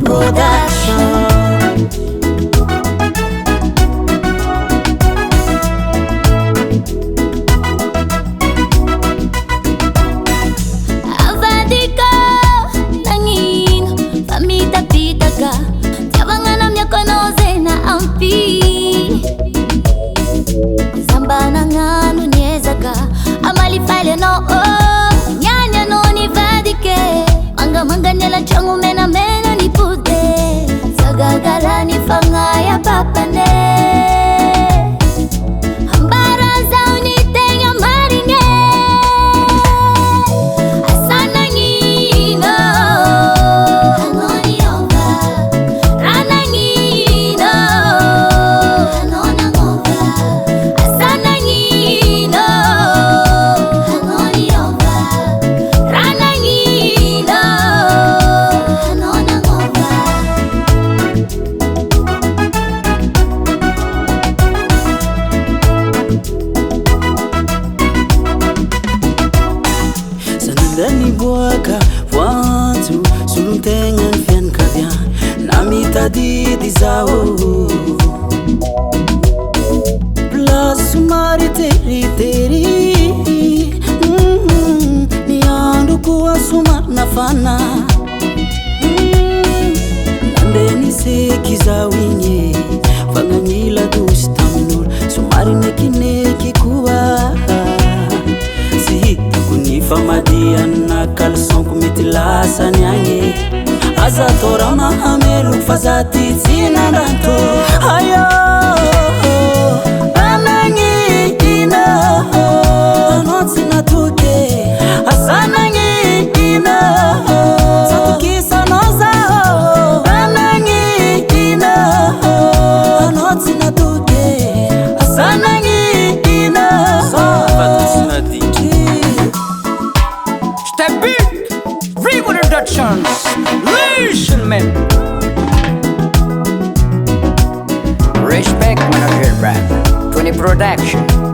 Production. Avadika nangin pamita-pita ka Tiawanganam niya konoze na ampi Zamba na nga nunyeza ka Amali file no Nyanya no ni vadike Manga nyala changu mena ni pude Zagagala ni fangaya papane Dani buaka wantu sulung tengan fian kavya nami tadi di zao plus sumari teri ni andu kuwa suma nafana nandeni se kizawinye fanganyila dustamnul sumari neki kuwa Famadian na kalson kumiti lasa nyanyi Aza tora mahamelu fazati zina danto Ayo Anangi ina Anotsi na tuke Asanangi ina Satukisa noza Anangi ina Anotsi na tuke Asanangi ina Fatusina diki Step big, reproductions, listen respect when I hear rap, 20 production.